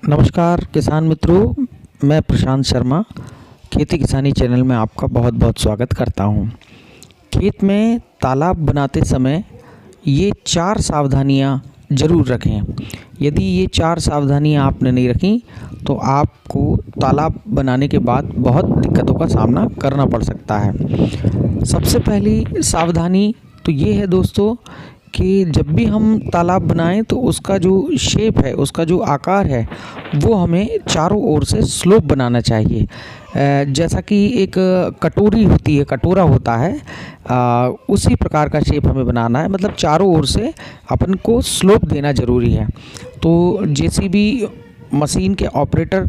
नमस्कार किसान मित्रों, मैं प्रशांत शर्मा खेती किसानी चैनल में आपका बहुत बहुत स्वागत करता हूं। खेत में तालाब बनाते समय ये 4 सावधानियां ज़रूर रखें। यदि ये 4 सावधानियां आपने नहीं रखी तो आपको तालाब बनाने के बाद बहुत दिक्कतों का सामना करना पड़ सकता है। सबसे पहली सावधानी तो ये है दोस्तों कि जब भी हम तालाब बनाएं तो उसका जो शेप है, उसका जो आकार है, वो हमें चारों ओर से स्लोप बनाना चाहिए। जैसा कि एक कटोरी होती है, कटोरा होता है, उसी प्रकार का शेप हमें बनाना है। मतलब चारों ओर से अपन को स्लोप देना ज़रूरी है। तो जेसीबी मशीन के ऑपरेटर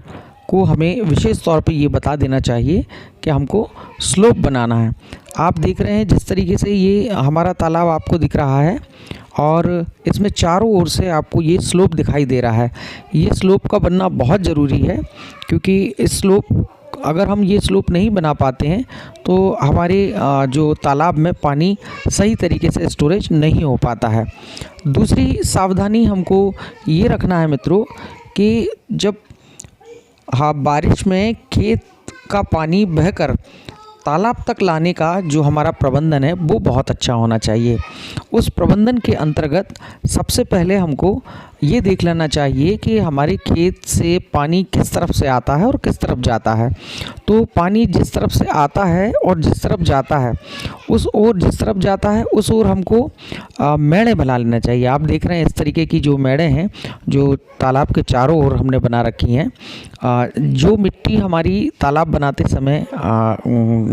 को हमें विशेष तौर पे ये बता देना चाहिए कि हमको स्लोप बनाना है। आप देख रहे हैं जिस तरीके से ये हमारा तालाब आपको दिख रहा है और इसमें चारों ओर से आपको ये स्लोप दिखाई दे रहा है। ये स्लोप का बनना बहुत ज़रूरी है, क्योंकि इस स्लोप अगर हम ये स्लोप नहीं बना पाते हैं तो हमारे जो तालाब में पानी सही तरीके से स्टोरेज नहीं हो पाता है। दूसरी सावधानी हमको ये रखना है मित्रों कि जब बारिश में खेत का पानी बहकर तालाब तक लाने का जो हमारा प्रबंधन है वो बहुत अच्छा होना चाहिए। उस प्रबंधन के अंतर्गत सबसे पहले हमको ये देख लेना चाहिए कि हमारे खेत से पानी किस तरफ से आता है और किस तरफ जाता है। तो पानी जिस तरफ से आता है और जिस तरफ जाता है, उस ओर जिस तरफ जाता है उस ओर हमको मेड़े बना लेना चाहिए। आप देख रहे हैं इस तरीके की जो मेड़े हैं जो तालाब के चारों ओर हमने बना रखी हैं। जो मिट्टी हमारी तालाब बनाते समय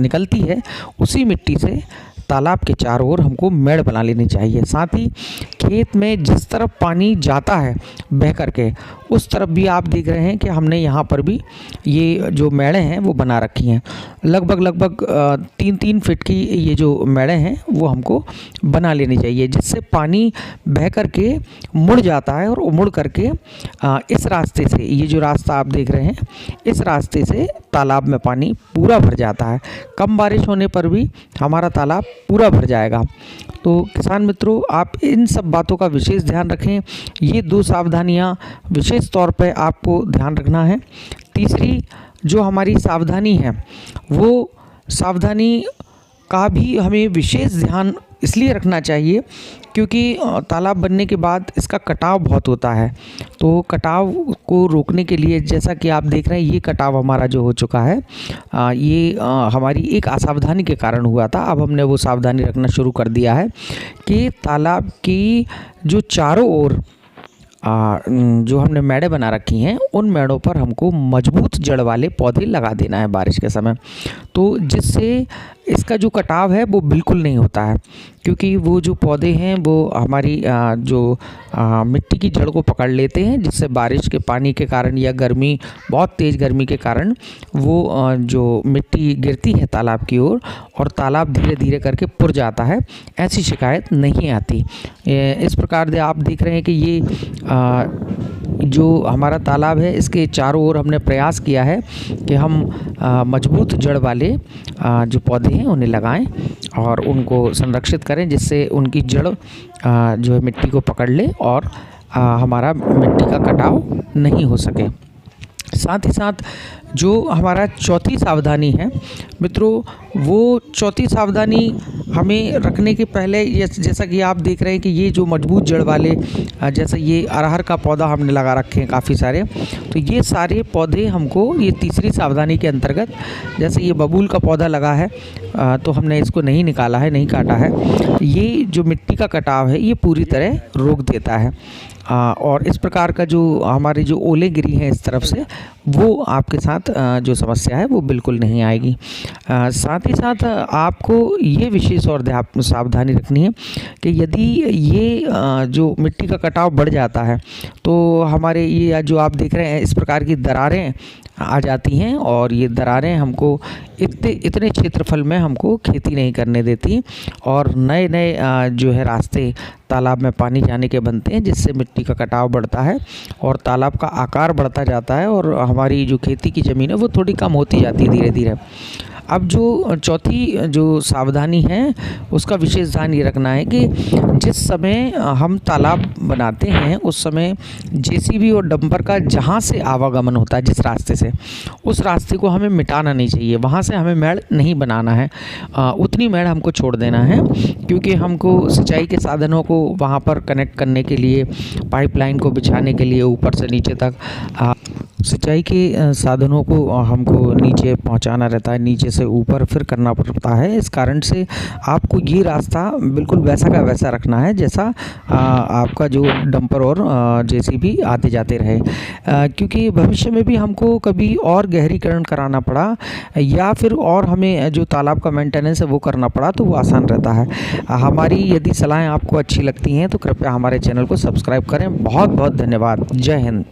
निकलती है, उसी मिट्टी से तालाब के चारों ओर हमको मेड़ बना लेनी चाहिए। साथ ही खेत में जिस तरफ पानी जाता है बह करके, उस तरफ भी आप देख रहे हैं कि हमने यहाँ पर भी ये जो मेड़े हैं वो बना रखी हैं। लगभग 3-3 फीट की ये जो मेड़े हैं वो हमको बना लेनी चाहिए, जिससे पानी बह करके मुड़ जाता है और मुड़ करके इस रास्ते से, ये जो रास्ता आप देख रहे हैं, इस रास्ते से तालाब में पानी पूरा भर जाता है। कम बारिश होने पर भी हमारा तालाब पूरा भर जाएगा। तो किसान मित्रों, आप इन सब बातों का विशेष ध्यान रखें। ये 2 सावधानियां विशेष तौर पे आपको ध्यान रखना है। तीसरी जो हमारी सावधानी है, वो सावधानी का भी हमें विशेष ध्यान इसलिए रखना चाहिए क्योंकि तालाब बनने के बाद इसका कटाव बहुत होता है। तो कटाव को रोकने के लिए, जैसा कि आप देख रहे हैं, ये कटाव हमारा जो हो चुका है, ये हमारी एक असावधानी के कारण हुआ था। अब हमने वो सावधानी रखना शुरू कर दिया है कि तालाब की जो चारों ओर जो हमने मेड़े बना रखी हैं, उन मेड़ों पर हमको मजबूत जड़ वाले पौधे लगा देना है बारिश के समय। तो जिससे इसका जो कटाव है वो बिल्कुल नहीं होता है, क्योंकि वो जो पौधे हैं वो हमारी जो मिट्टी की जड़ को पकड़ लेते हैं, जिससे बारिश के पानी के कारण या गर्मी, बहुत तेज़ गर्मी के कारण वो जो मिट्टी गिरती है तालाब की ओर और तालाब धीरे धीरे करके पुर जाता है, ऐसी शिकायत नहीं आती। इस प्रकार से आप देख रहे हैं कि ये जो हमारा तालाब है, इसके चारों ओर हमने प्रयास किया है कि हम मजबूत जड़ वाले जो पौधे हैं उन्हें लगाएं और उनको संरक्षित करें, जिससे उनकी जड़ जो है मिट्टी को पकड़ ले और हमारा मिट्टी का कटाव नहीं हो सके। साथ ही साथ जो हमारा चौथी सावधानी है मित्रों, वो चौथी सावधानी हमें रखने के पहले, ये जैसा कि आप देख रहे हैं कि ये जो मजबूत जड़ वाले, जैसे ये अरहर का पौधा हमने लगा रखे हैं काफ़ी सारे, तो ये सारे पौधे हमको ये तीसरी सावधानी के अंतर्गत, जैसे ये बबूल का पौधा लगा है तो हमने इसको नहीं निकाला है, नहीं काटा है। ये जो मिट्टी का कटाव है ये पूरी तरह रोक देता है और इस प्रकार का जो हमारी जो ओले गिरी हैं इस तरफ से, वो आपके साथ जो समस्या है वो बिल्कुल नहीं आएगी। साथ ही साथ आपको ये विशेष और सावधानी रखनी है कि यदि ये जो मिट्टी का कटाव बढ़ जाता है तो हमारे ये जो आप देख रहे हैं इस प्रकार की दरारें आ जाती हैं और ये दरारें हमको इतने क्षेत्रफल में हमको खेती नहीं करने देती और नए नए जो है रास्ते तालाब में पानी जाने के बनते हैं, जिससे मिट्टी का कटाव बढ़ता है और तालाब का आकार बढ़ता जाता है और हमारी जो खेती की ज़मीन है वो थोड़ी कम होती जाती है धीरे धीरे। अब जो चौथी जो सावधानी है उसका विशेष ध्यान ये रखना है कि जिस समय हम तालाब बनाते हैं उस समय जेसीबी और डंपर का जहाँ से आवागमन होता है, जिस रास्ते से, उस रास्ते को हमें मिटाना नहीं चाहिए। वहाँ से हमें मेड़ नहीं बनाना है, उतनी मेड़ हमको छोड़ देना है, क्योंकि हमको सिंचाई के साधनों को वहाँ पर कनेक्ट करने के लिए, पाइपलाइन को बिछाने के लिए ऊपर से नीचे तक सिंचाई के साधनों को हमको नीचे पहुंचाना रहता है, नीचे से ऊपर फिर करना पड़ता है। इस कारण से आपको ये रास्ता बिल्कुल वैसा का वैसा रखना है जैसा आपका जो डंपर और जेसीबी आते जाते रहे, क्योंकि भविष्य में भी हमको कभी और गहरीकरण कराना पड़ा या फिर और हमें जो तालाब का मेंटेनेंस है वो करना पड़ा तो वो आसान रहता है। हमारी यदि सलाहें आपको अच्छी लगती हैं तो कृपया हमारे चैनल को सब्सक्राइब करें। बहुत बहुत धन्यवाद। जय हिंद।